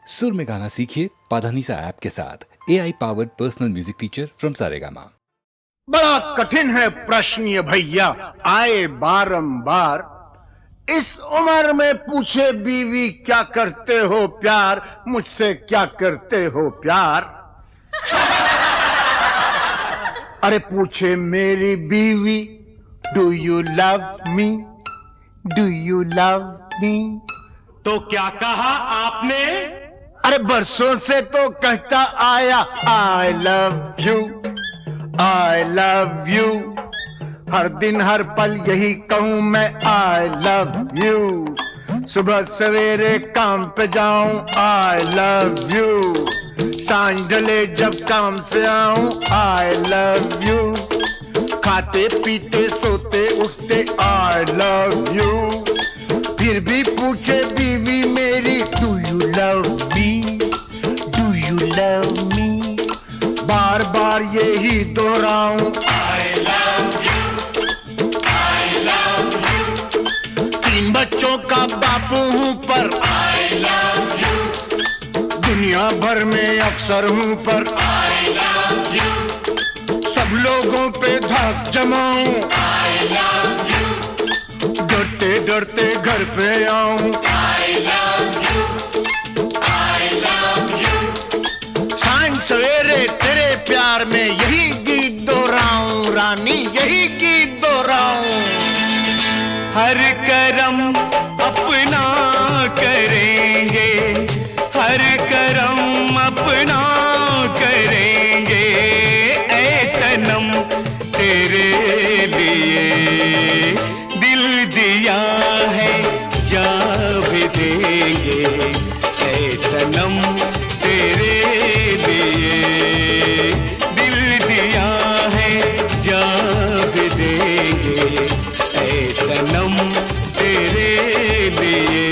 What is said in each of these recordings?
सुर में गाना सीखिए पाधानीसा ऐप के साथ। AI powered personal music teacher from Saregama. बड़ा कठिन है प्रश्न ये भैया, आए बारंबार। इस उम्र में पूछे बीवी क्या करते हो प्यार, मुझसे क्या करते हो प्यार। अरे पूछे मेरी बीवी, do you love me, do you love मी। तो क्या कहा आपने? अरे बरसों से तो कहता आया I love you, I love you. हर दिन हर पल यही कहूं मैं आई लव यू। सुबह सवेरे काम पे जाऊं आई लव यू, सांझ ढले जब काम से आऊं आई लव यू। खाते पीते सोते उठते आई लव यू। फिर भी पूछे बीवी मेरी do you love me, do you love me. बार बार यही दोहराऊं I love you, I love you. 3 बच्चों का बापू हूं पर आई लव यू। दुनिया भर में अफसर हूं पर आई लव यू। सब लोगों पे धाक जमाऊं आई लव यू। डरते डरते घर पे आऊं आई love you, I love you. सांझ सवेरे तेरे प्यार में यही गीत दोहराऊं रानी, यही गीत दोहराऊं। हर करम अपना करेंगे, हर करम अपना करेंगे। ऐ सनम तेरे लिए दिल दिया है, जा भी देंगे। ऐ सनम तेरे लिए दिल दिया है, जा भी देंगे। ऐ सनम तेरे लिए।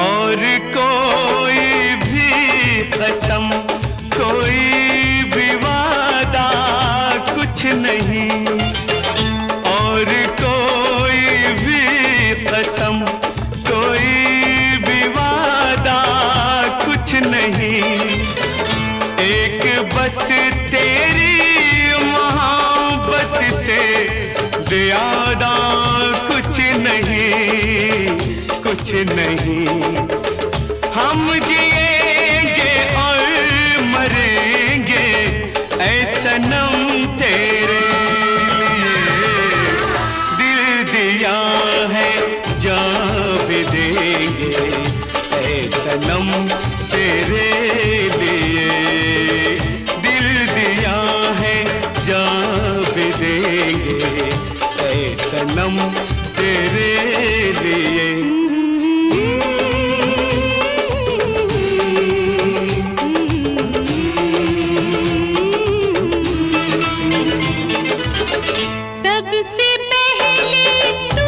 और कोई भी कसम, कोई भी वादा कुछ नहीं। और कोई भी कसम, कोई भी वादा कुछ नहीं। एक बस तेरी मोहब्बत से ज़्यादा कुछ नहीं, कुछ नहीं। हम जिएंगे और मरेंगे ऐ सनम तेरे लिए। दिल दिया है, जा भी देंगे ऐ सनम तेरे लिए। दिल दिया है, जा भी देंगे ऐ सनम तेरे लिए। सबसे पहले तू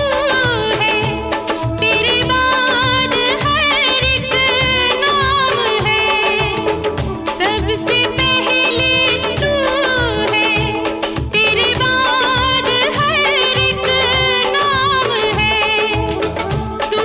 है, तेरे बाद हर एक नाम है। सबसे पहले तू है, तेरे बाद हर एक नाम है। तू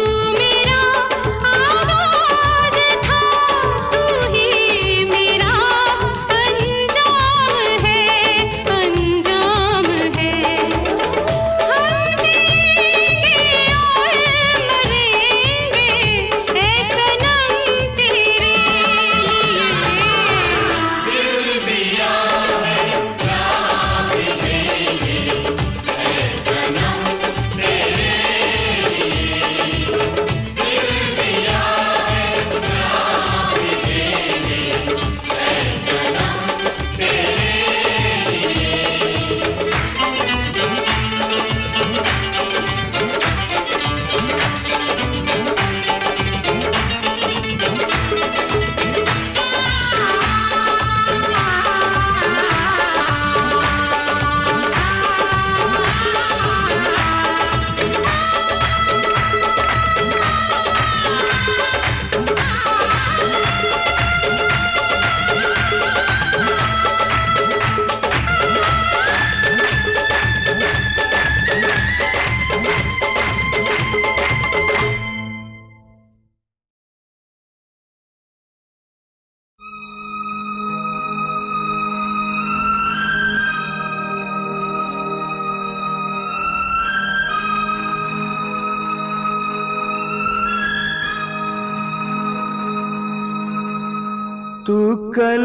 तू कल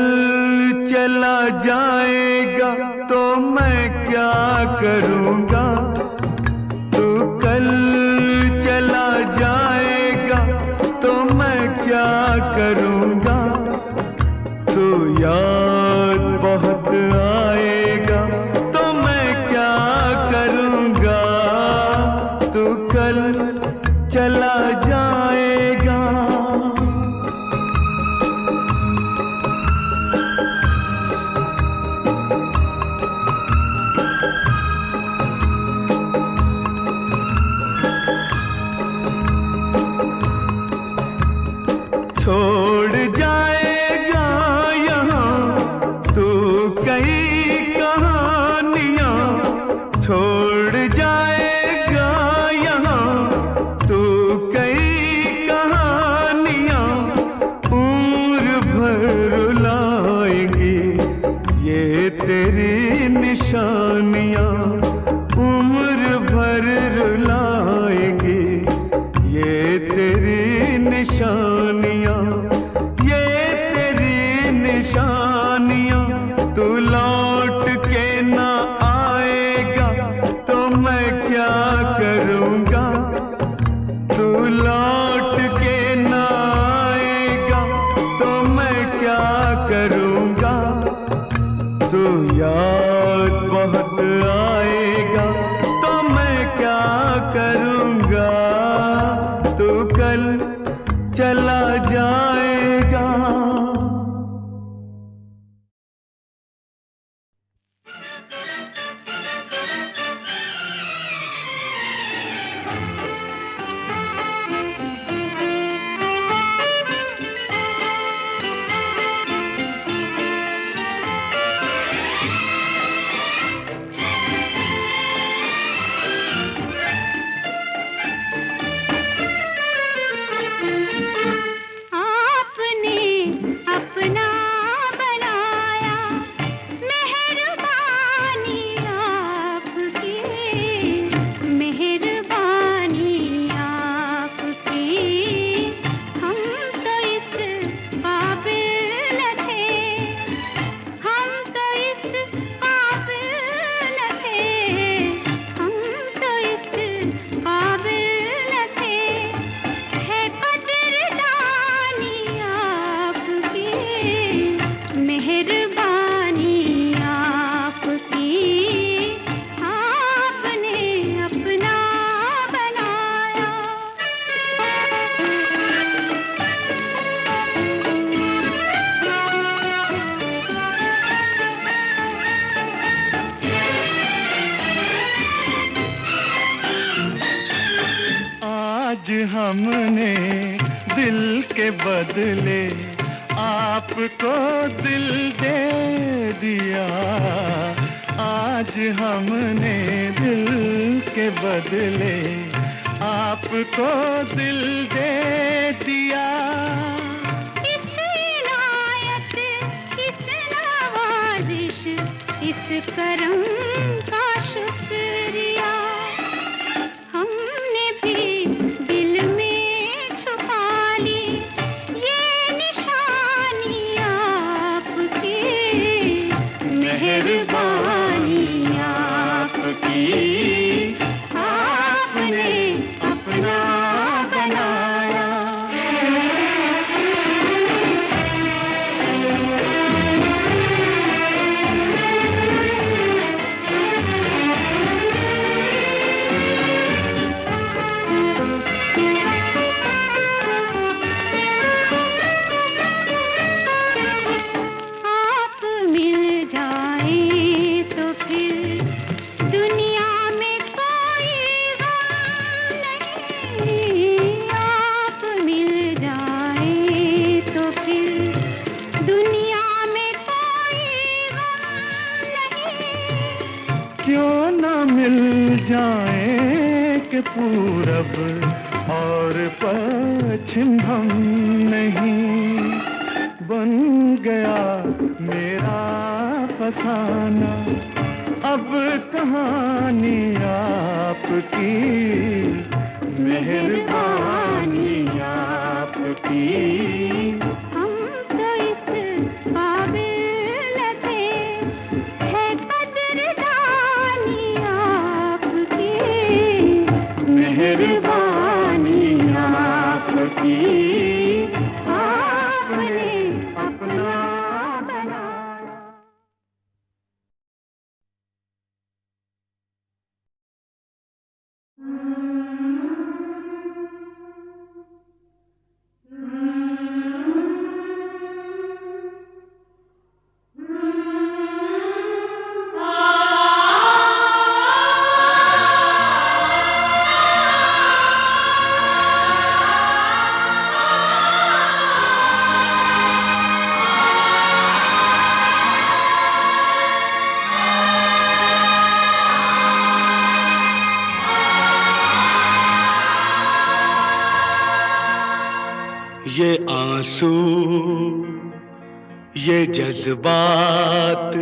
चला जाएगा तो मैं क्या करूँगा, तू कल चला जाएगा तो मैं क्या करूँगा, तू याद बहुत आएगा तो मैं क्या करूँगा, तू कल चला जाएगा। छोड़ जाएगा यहाँ तू कई कहानियाँ, छोड़ जाएगा यहाँ तू कई कहानियाँ, उम्र भर रुलाएंगी ये तेरी निशानियाँ, उम्र भर रुलाएंगी ये तेरी निशानियाँ, ये तेरी निशानियाँ। तू लौट के ना आएगा तो मैं क्या करूँगा, तू लौट के ना आएगा तो मैं क्या करूँगा, तू याद बहुत आएगा तो मैं क्या करूँगा, तू कल चला जाएगा। आपने अपना बनाया, मेहरबानी आपकी, मेहरबानी आपकी। हम तो इस काबिल न थे, हम तो इस काबिल न थे, हम तो इस काबिल न थे। है कदरदानी आपकी, मेहरबानी आपकी। आपने अपना बनाया। आज हमने दिल के बदले आपको दिल दे दिया, आज हमने दिल के बदले आपको दिल दे दिया। इस इनायत, इस नवाजिश, इस करम का शुक्रिया। हमने भी दिल में छुपा ली ये निशानी आपकी, मेहरबानी आपकी। आपने अपना बनाया। आप मिल जाए तो फिर दुनिया में कोई गम नहीं। आप मिल जाए तो फिर दुनिया में कोई गम नहीं। क्यों न मिल जाए कि पूरब और पश्चिम हम नहीं, बन गया मेरा फसाना अब कहानी आपकी, मेहरबानी आपकी। हम तो इस दीवानी आपकी, आपने अपना बनाया। ये आंसू, ये जज्बात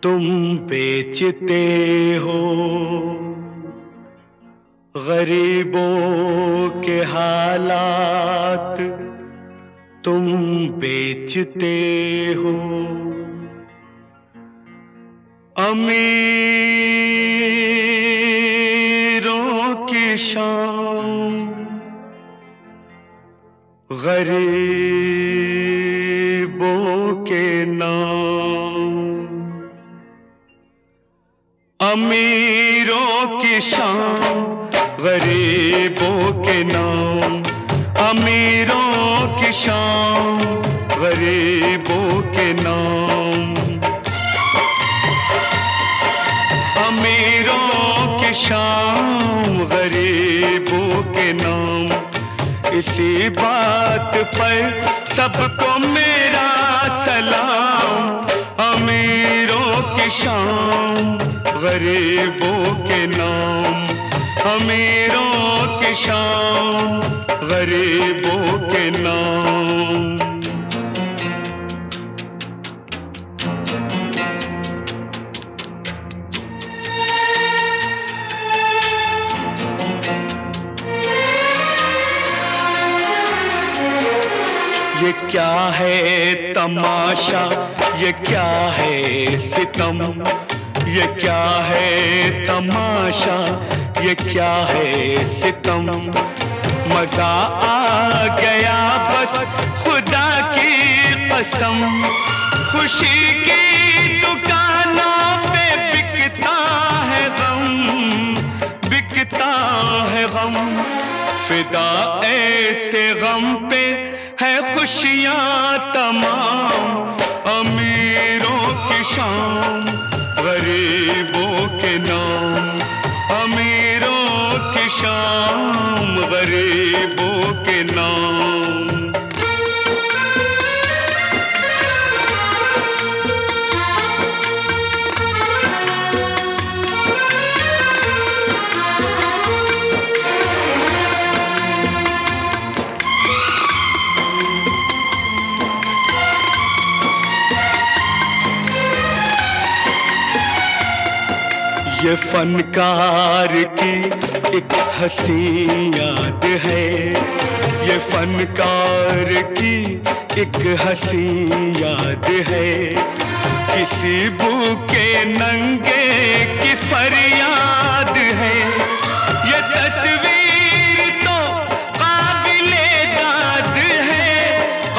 तुम बेचते हो, गरीबों के हालात तुम बेचते हो, अमीरों की शान गरीबों के नाम, अमीरों की शान गरीबों के नाम, अमीरों की शान गरीबों के नाम, अमीरों की शान गरीबों के नाम। इसी बात पर सबको मेरा सलाम, अमीरों की शान गरीबों के नाम, अमीरों की शान गरीबों के नाम। ये क्या है तमाशा, ये क्या है सितम, ये क्या है तमाशा, ये क्या है सितम। मजा आ गया बस खुदा की कसम, खुशी की दुकानों पे बिकता है गम, बिकता है गम। फिदा ऐसे गम पे है खुशियाँ तमाम, अमीरों की शान गरीबों के नाम, अमीरों की शान गरीबों के नाम। ये फनकार की एक हंसी याद है, ये फनकार की एक हंसी याद है। किसी भूखे नंगे की फरियाद है, ये तस्वीर तो काबिले दाद है,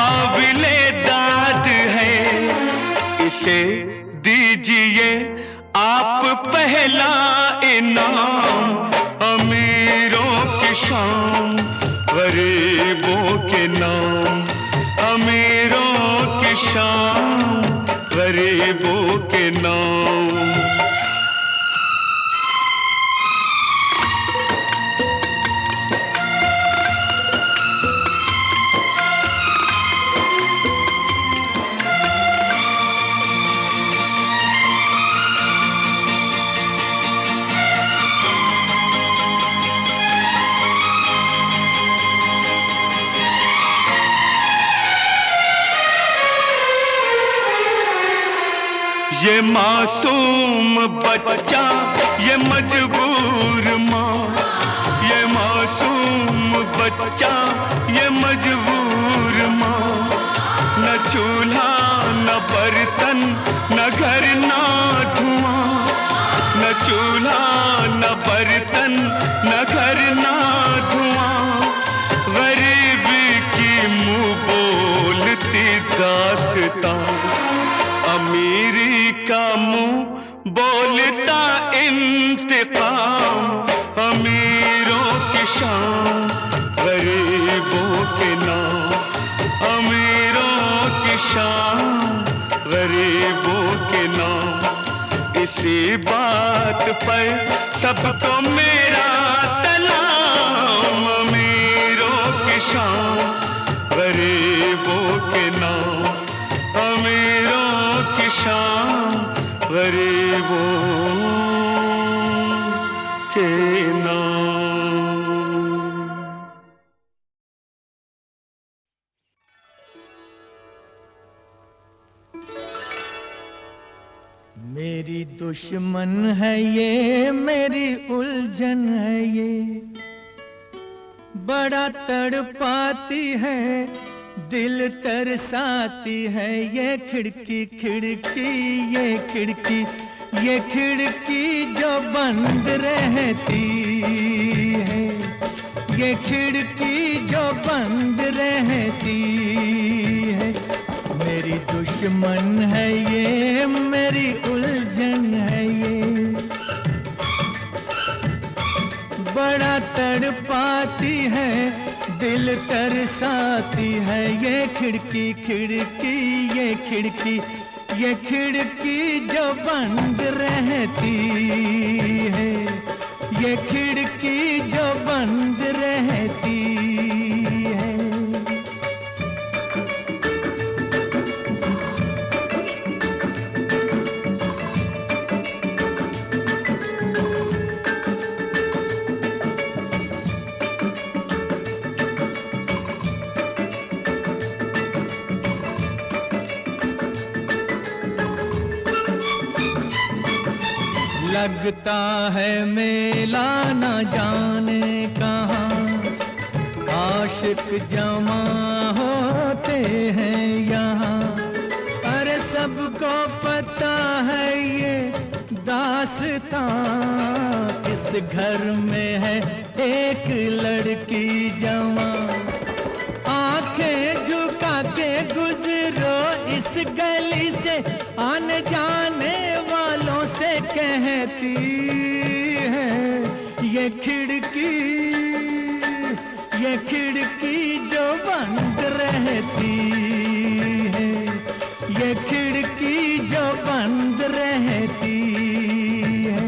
काबिले दाद है। इसे दीजिए आप पहला इनाम, अमीरों की शान गरीबों के नाम, अमीरों की शान गरीबों के नाम। ये मासूम बच्चा, ये मजबूर माँ, ये मासूम बच्चा, ये मजबूर माँ। न चूल्हा न बर्तन न घर न धुआं, न चूल्हा न बर्तन न घर न किसी बात पर सबको मेरा सलाम। अमीरों की शान गरीबों के नाम, अमीरों की शान गरीबों के नाम। मेरी दुश्मन है ये, मेरी उलझन है ये, बड़ा तड़पाती है, दिल तरसाती है। ये खिड़की खिड़की ये खिड़की, ये खिड़की जो बंद रहती है, ये खिड़की जो बंद रहती है। मेरी दुश्मन है ये, मेरी उलझन है ये, बड़ा तड़पाती है, दिल तरसाती है। ये खिड़की खिड़की ये खिड़की, ये खिड़की जो बंद रहती है, ये खिड़की जो बंद रहती है। लगता है मेला न जाने कहाँ, आशिक जमा होते हैं यहाँ। अरे सबको पता है ये दास्तां, इस घर में है एक लड़की जवां। आंखें झुका के गुजरो इस गली से, आने जाने वालों से कहती है ये खिड़की, ये खिड़की जो बंद रहती है, ये खिड़की जो बंद रहती है।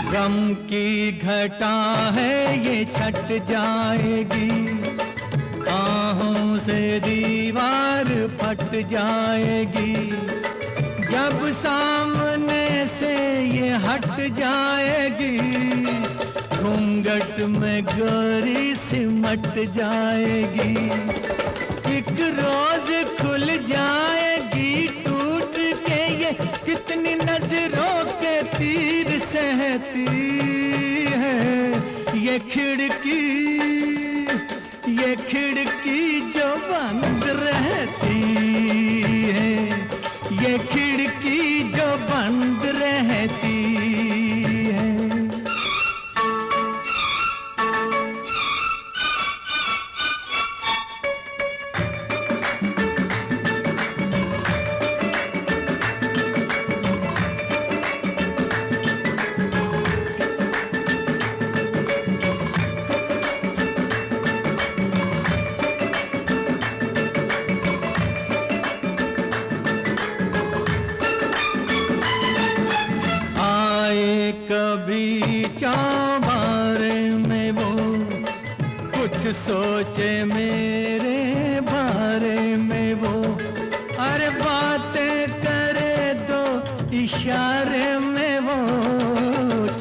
गम की घटा है ये छट जाएगी, आहों से दीवार फट जाएगी। जब सामने से ये हट जाएगी, घूंघट में गोरी सिमट जाएगी। एक रोज खुल जाएगी टूट के ये, कितनी नजरों के तीर सहती है ये खिड़की, ये खिड़की जो बंद रहती है, ये खिड़की जो बंद रहती है। कभी चाबारे में वो कुछ सोचे मेरे बारे में वो, अरे बातें करे दो इशारे में वो,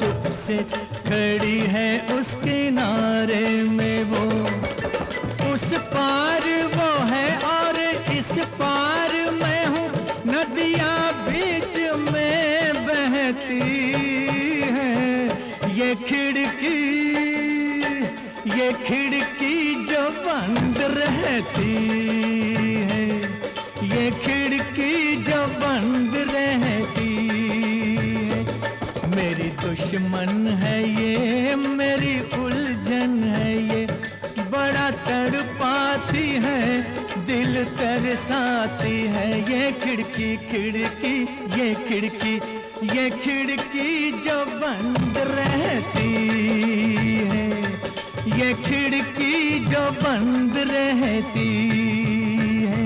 चुप से खड़ी है उस किनारे में वो। उस पार वो है और इस पार मैं हूँ, नदियाँ बीच में बहती है ये खिड़की, ये खिड़की जो बंद रहती है, ये खिड़की जो बंद रहती है। मेरी दुश्मन है ये, दिल तरसाती है। ये खिड़की खिड़की ये खिड़की, ये खिड़की जो बंद रहती है, ये खिड़की जो बंद रहती है।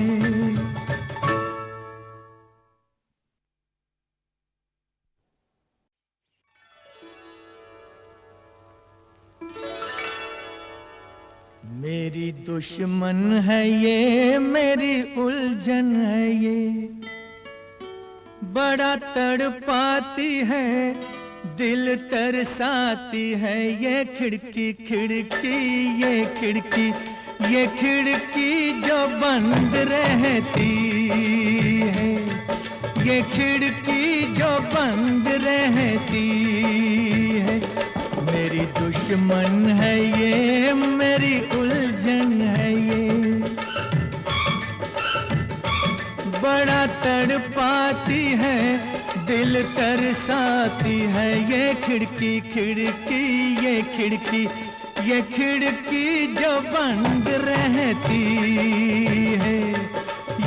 मेरी दुश्मन है ये, मेरी उलझन है ये, बड़ा तड़पाती है, दिल तरसाती है। ये खिड़की खिड़की ये खिड़की, ये खिड़की जो बंद रहती है, ये खिड़की जो बंद रहती है। मेरी दुश्मन है ये, मेरी उलझन है ये, बड़ा तड़पाती है, दिल तरसाती है। ये खिड़की खिड़की ये खिड़की, ये खिड़की जो बंद रहती है,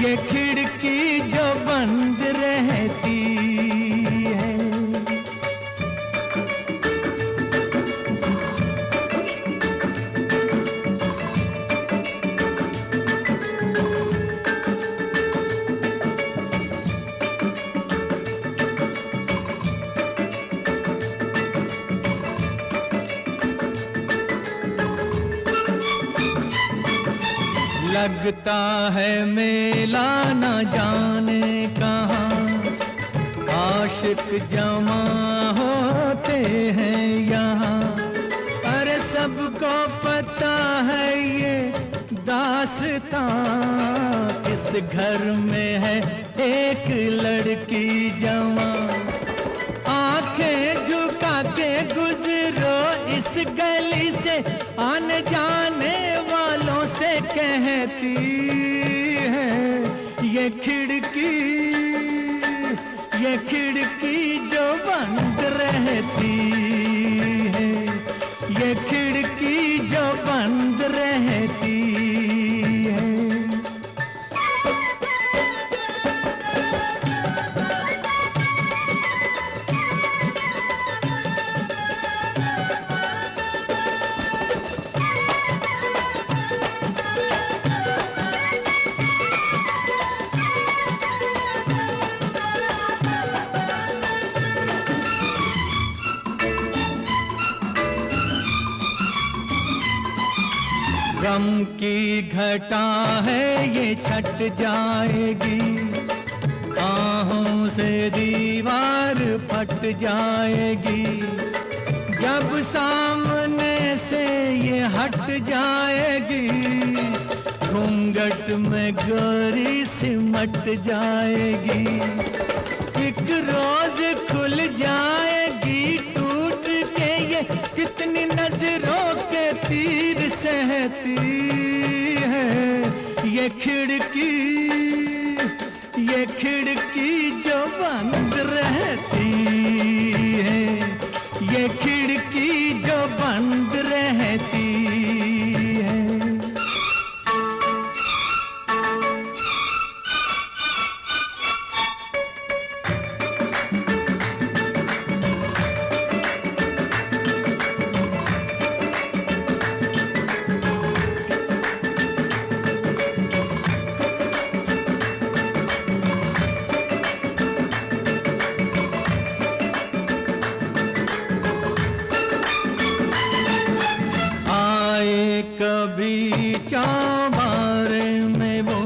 ये खिड़की जो बंद रहती है। लगता है मेला न जाने कहाँ, आशिक जमा होते हैं यहाँ। अरे सबको पता है ये दास्तां, इस घर में है एक लड़की जवां। आंखें झुका के गुजरो इस गली से, आने जाने वालों से कहती है ये खिड़की, ये खिड़की जो बंद रहती है, ये खिड़की जो बंद रहती है। गम की घटा है ये छट जाएगी, आहों से दीवार फट जाएगी। जब सामने से ये हट जाएगी, घूंघट में गोरी सिमट जाएगी। एक रोज खुल जाएगी टूट के ये, कितनी नजरों के तीर सहती है ये खिड़की, ये खिड़की जो बंद रहती है, ये खिड़की जो बंद रहती है। कभी चौबारे में वो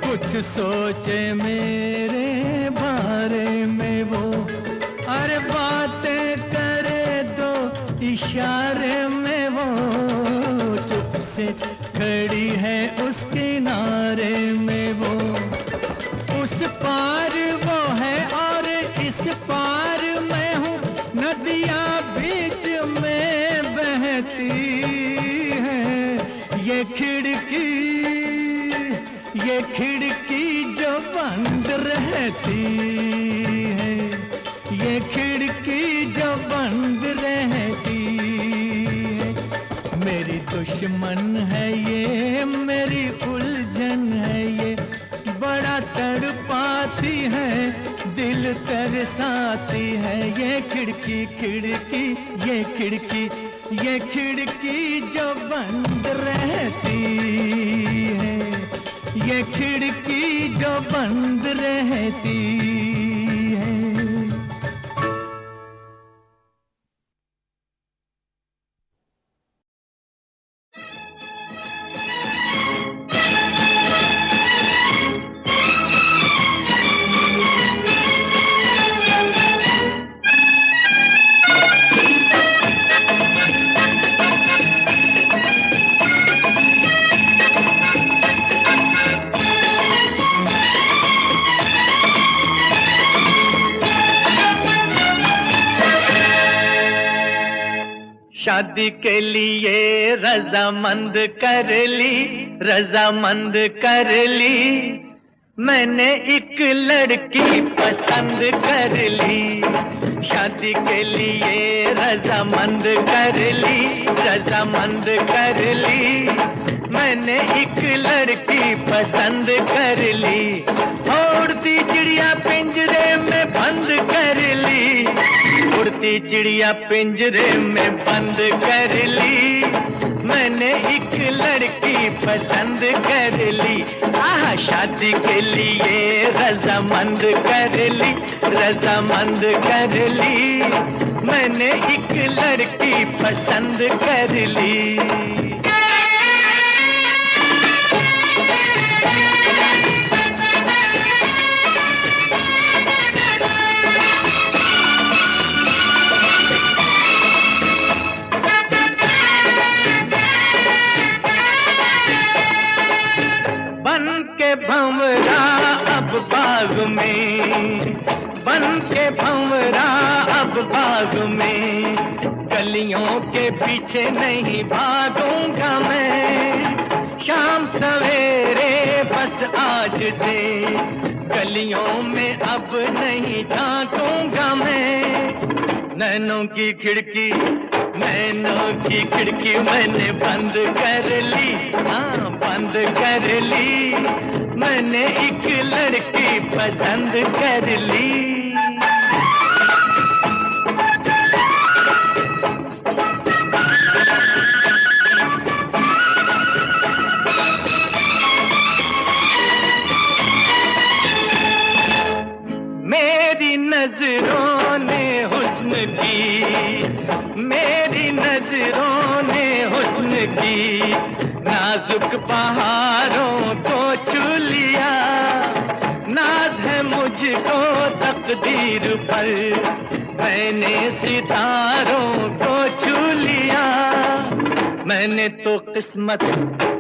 कुछ सोचे मेरे बारे में वो, अरे बातें करे दो इशारे में वो, चुप से खड़ी है उस किनारे में वो। उस पार वो है और इस पार मैं हूँ, नदियाँ बीच में बहती है ये खिड़की, ये खिड़की जो बंद रहती है, ये खिड़की जो बंद रहती है। मेरी दुश्मन है ये, मेरी उलझन जाती है ये खिड़की खिड़की, ये खिड़की, ये खिड़की जो बंद रहती है, ये खिड़की जो बंद रहती है। शादी के लिए रजामंद कर ली, रजामंद कर ली, मैंने एक लड़की पसंद कर ली। शादी के लिए रजामंद कर ली, रजामंद कर ली, मैंने एक लड़की पसंद कर ली। उड़ती चिड़िया पिंजरे में बंद कर ली, उड़ती चिड़िया पिंजरे में बंद कर ली, मैंने एक लड़की पसंद कर ली। आहा, शादी के लिए रजामंद कर ली, रजामंद कर ली, मैंने एक लड़की पसंद कर ली। भंवरा अब बाग में, बन के भंवरा अब बाग में, गलियों के पीछे नहीं भागूंगा मैं। शाम सवेरे बस आज से गलियों में अब नहीं झांकूंगा मैं। नैनों की खिड़की, नैनों की खिड़की मैंने बंद कर ली, हाँ बंद कर ली, मैंने एक लड़की पसंद कर ली। मेरी नजरों ने हुस्न की, मेरी नजरों ने हुस्न की, नाजुक पहाड़ों को छू लिया। नाज है मुझको तकदीर पर, मैंने सितारों को छू लिया। मैंने तो किस्मत,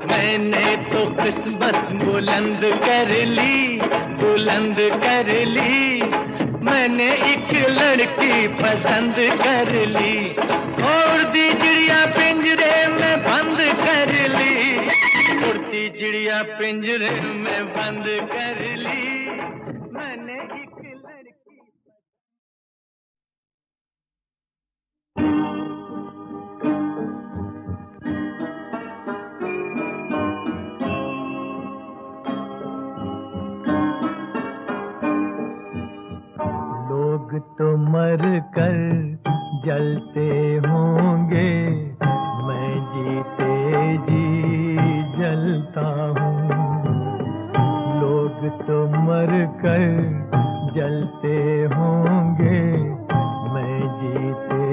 मैंने तो किस्मत बुलंद कर ली, बुलंद कर ली, मैंने एक लड़की पसंद कर ली। उड़ती चिड़िया पिंजरे में बंद कर ली, उड़ती चिड़िया पिंजरे में बंद कर ली, मैंने एक लड़की। लोग तो मर कर जलते होंगे, मैं जीते जी जलता हूँ। लोग तो मर कर जलते होंगे, मैं जीते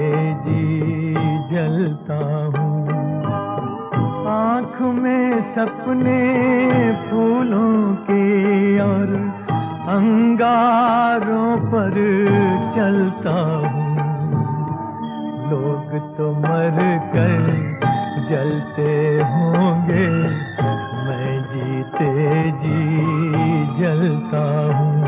जी जलता हूँ। आँख में सपने फूलों के और अंगारों पर चलता हूँ। लोग तो मर कर जलते होंगे, मैं जीते जी जलता हूँ।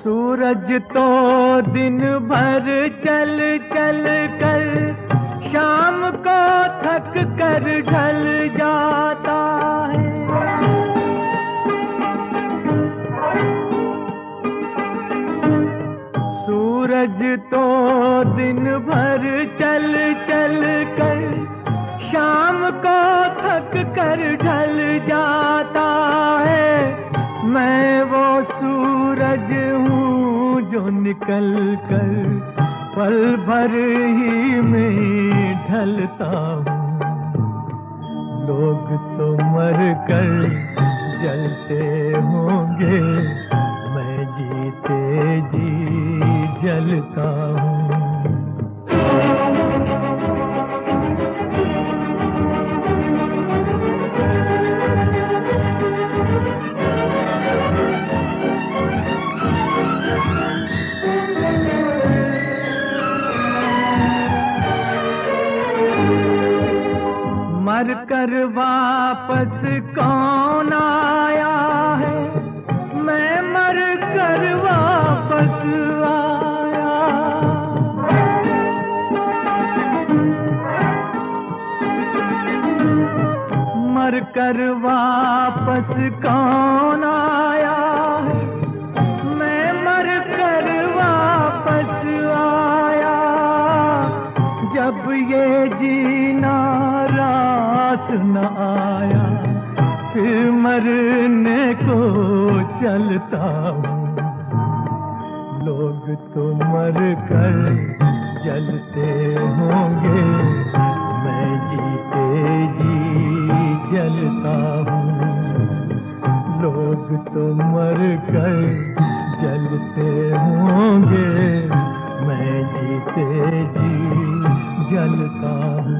सूरज तो दिन भर चल चल कर शाम को थक कर ढल जाता है। सूरज तो दिन भर चल चल कर शाम को थक कर ढल जाता है। मैं वो सूरज हूँ जो निकल कर पल भर ही में ढलता हूँ। लोग तो मर कर जलते होंगे, मैं जीते जी जलता हूँ। मर कर वापस कौन आया है, मैं मर कर वापस आया। मर कर वापस कौन आया है, मैं मर कर वापस आया। जब ये जीना रास न आया, फिर मरने को चलता हूँ। लोग तो मर कर जलते होंगे, मैं जीते जी जलता हूँ। लोग तो मर कर जलते होंगे, मैं जीते जी जलता हूँ।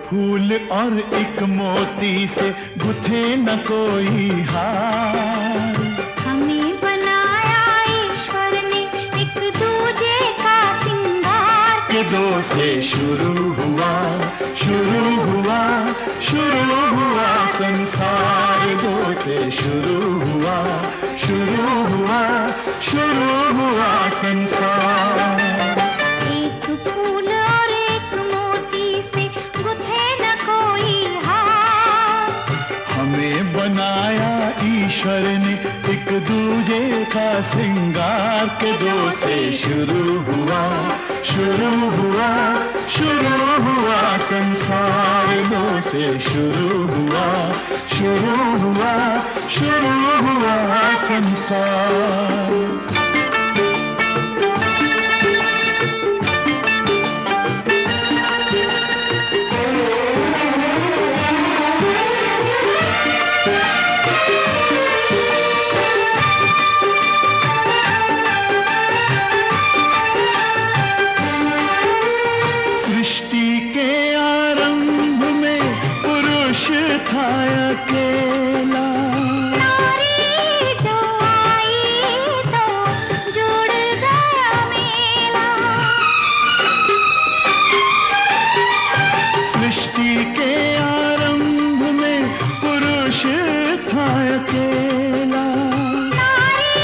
फूल और एक मोती से गुथे न कोई हार। हमें बनाया ईश्वर ने एक दूजे का सिंगार। के दो से शुरू हुआ, शुरू हुआ, शुरू हुआ संसार। दो से शुरू हुआ, शुरू हुआ, शुरू हुआ संसार। एक फूल और एक मोती से गुथे न कोई हार। हमें बनाया ईश्वर ने एक दूजे का सिंगार। के दो से शुरू हुआ, शुरू हुआ, शुरू हुआ संसार। दो से शुरू हुआ, शुरू हुआ, शुरू हुआ संसार। सृष्टि के आरंभ में पुरुष था अकेला। नारी जो आई तो जुड़ गया मेला। सृष्टि के आरंभ में पुरुष था अकेला। नारी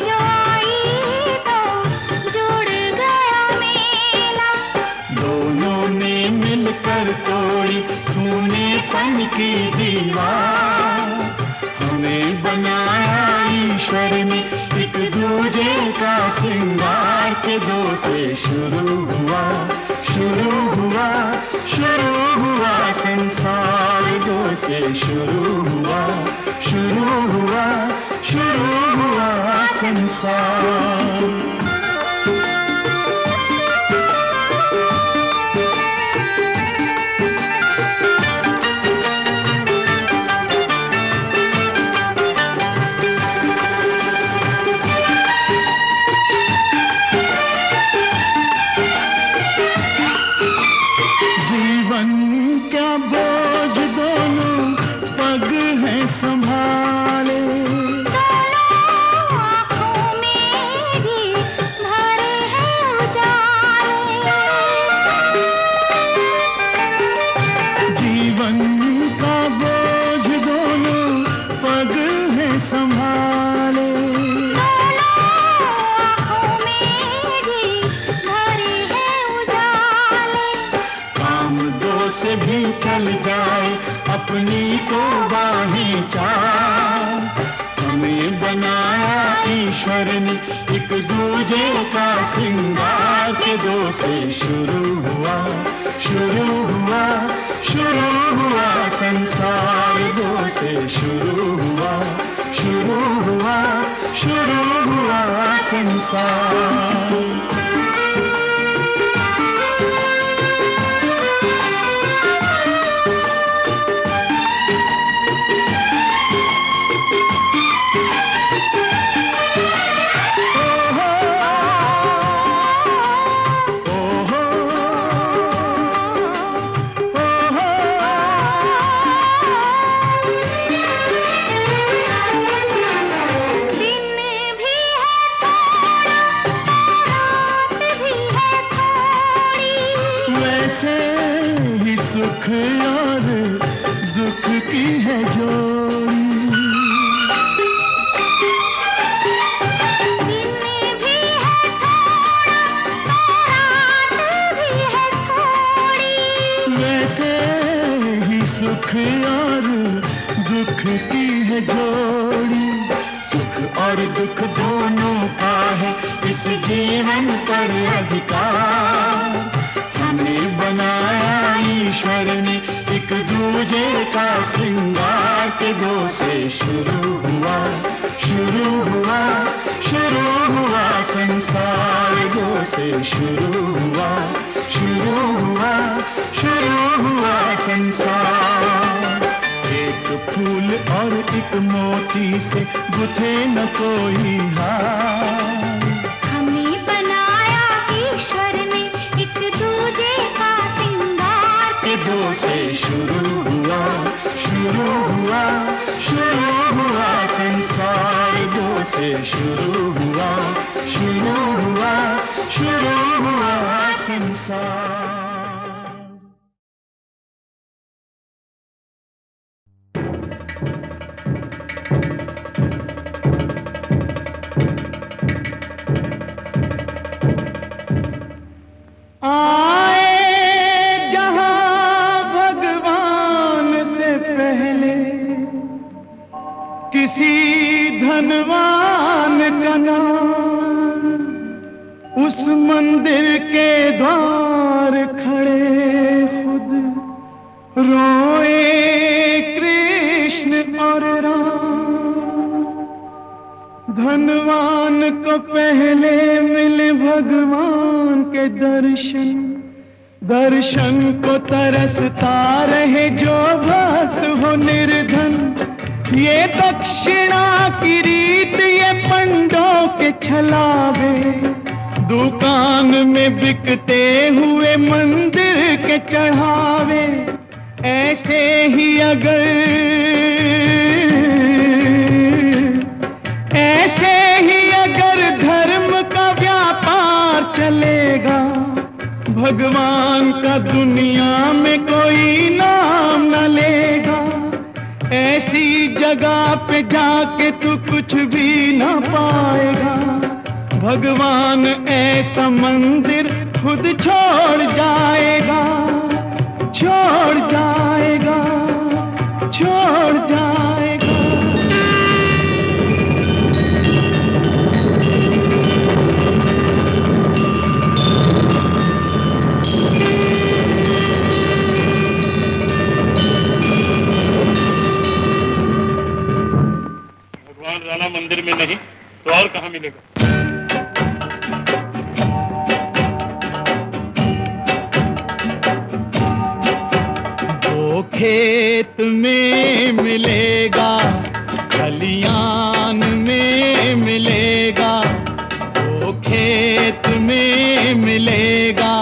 जो आई तो जुड़ गया मेला। दोनों ने मिलकर तोड़ी सोनेपन की दीवार। हमें बनाया ईश्वर ने एक दूजे का सिंगार। के दो से शुरू हुआ, शुरू हुआ, शुरू हुआ संसार। दो से शुरू हुआ, शुरू हुआ, शुरू हुआ संसार। क्या बोझ दोनों पग हैं संभाले। दोनों चल जाए अपनी तो बाहें चार। हमें बनाया ईश्वर ने एक दूजे का सिंगार के दो से शुरू हुआ संसार। दो से शुरू हुआ संसार। सुख और दुख की है जोड़ी। दिन भी है थोड़ा, रात भी है थोड़ी। वैसे ही सुख और दुख की है जोड़ी। सुख और दुख दोनों का है इस जीवन पर अधिकार। हमें बनाया ईश्वर ने एक दूजे का श्रृंगार के दो से शुरू हुआ संसार। दो से शुरू हुआ संसार। एक फूल और एक मोती से गुथे न कोई हार। हमें बनाया ईश्वर ने एक दूजे का सिंगार के दो से शुरू हुआ संसार। दो से शुरू हुआ संसार। किसी धनवान का नाम, उस मंदिर के द्वार खड़े खुद रोए कृष्ण और राम। धनवान को पहले मिले भगवान के दर्शन, दर्शन को तरसता रहे जो भक्त हो निर्धन। ये दक्षिणा की रीत ये पंडों के छलावे, दुकान में बिकते हुए मंदिर के चढ़ावे। ऐसे ही अगर धर्म का व्यापार चलेगा, भगवान का दुनिया में कोई नाम न लेगा। ऐसी जगह पे जाके तू कुछ भी न पाएगा। भगवान ऐसा मंदिर खुद छोड़ जाएगा। भगवान राणा मंदिर में नहीं तो और कहाँ मिलेगा? वो खेत में मिलेगा, खलियान में मिलेगा। वो खेत में मिलेगा,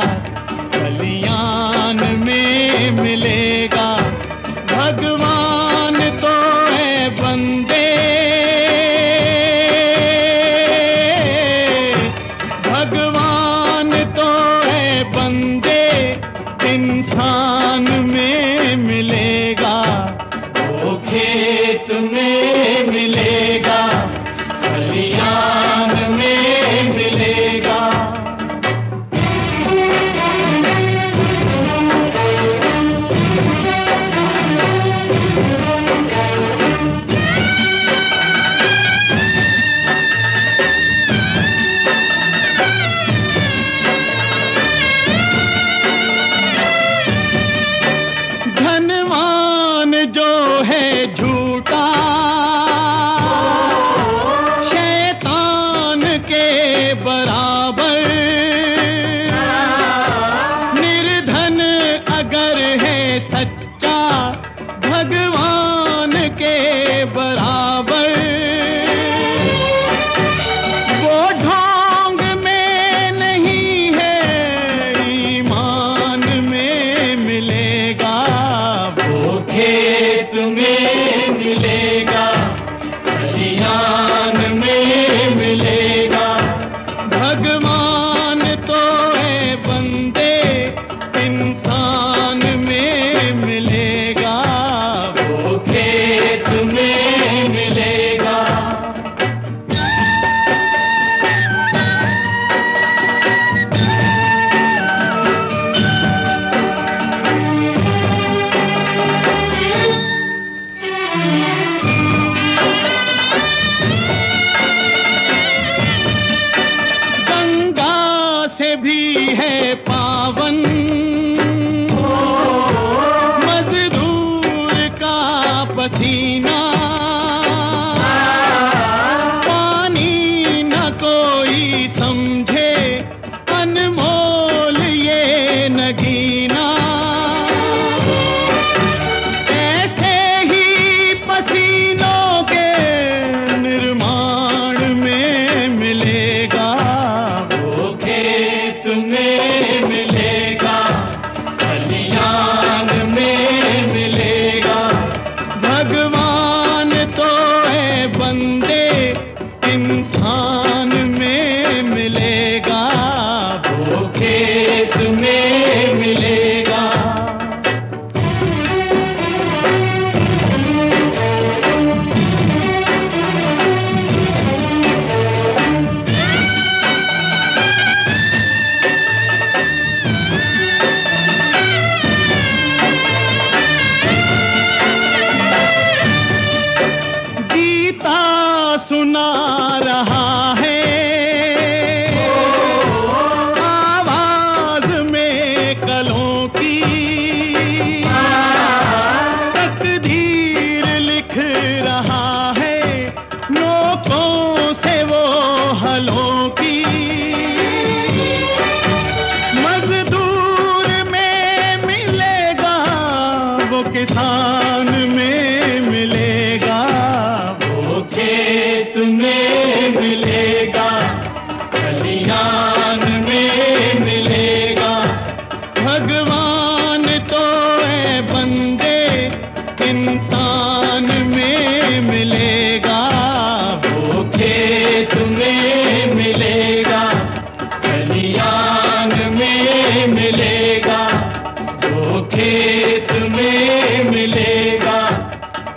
खलियान में मिलेगा। भगवान तो है बंदे, भगवान तो है बंदे। इंसान में मिलेगा, वो खेत में मिलेगा, खलियान में मिलेगा। भगवान तो है बंदे इंसान में मिलेगा, वो खेत में मिलेगा। गंगा से भी है पावन मजदूर का पसीना, पानी न कोई समझे अनमोल ये नगीना। ऐसे ही पसीनों के निर्माण में मिलेगा, वो खेत में मिलेगा, खलियान में मिलेगा। भगवान तो है बंदे इंसान में मिलेगा, वो खेत में मिलेगा। गीता सुना रहा है आवाज में कलों की, तकदीर लिख रहा है नोकों से वो हलों की। मजदूर में मिलेगा, वो किसान में मिलेगा, वो खेत में मिलेगा, खलियान में मिलेगा। भगवान तो है बंदे इंसान में मिलेगा, वो खेत में मिलेगा, खलियान में मिलेगा, वो खेत में मिलेगा,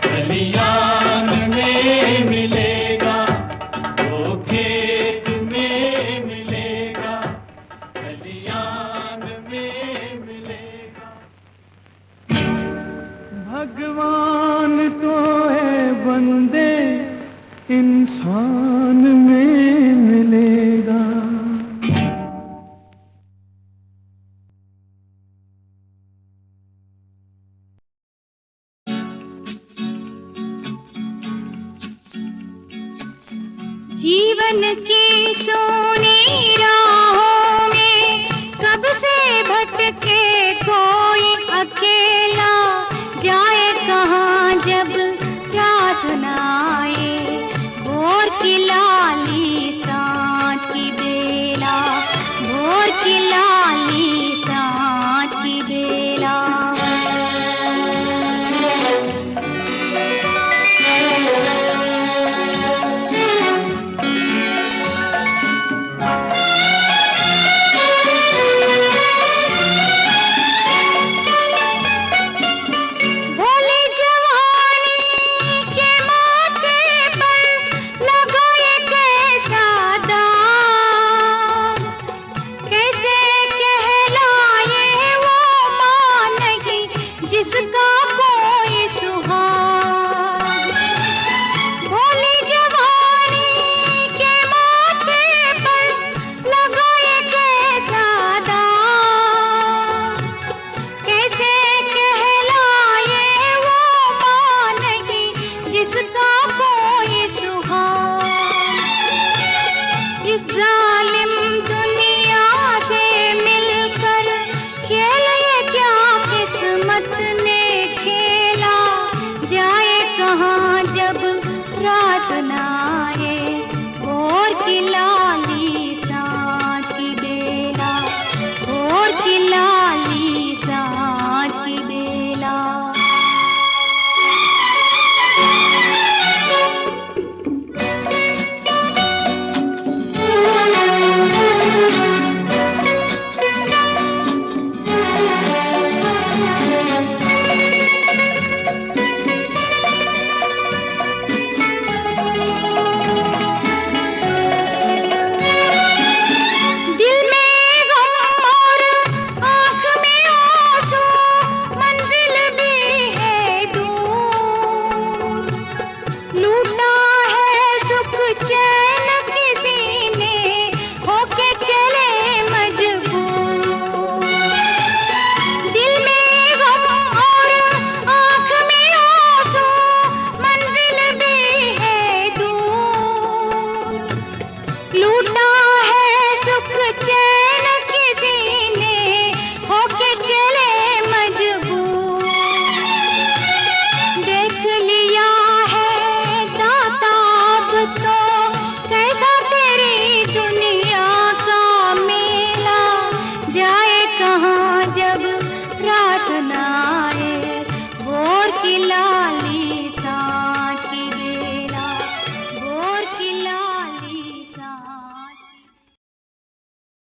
खलियान में मिलेगा, वो खेत में मिलेगा, खलियान में मिलेगा। भगवान तो है बंदे इंसान में मिलेगा। जीवन की सोनी राहों में कब से भटके कोई अकेला, जाए कहाँ जब रात न आए। भोर की लाली सांझ की बेला, भोर की लाली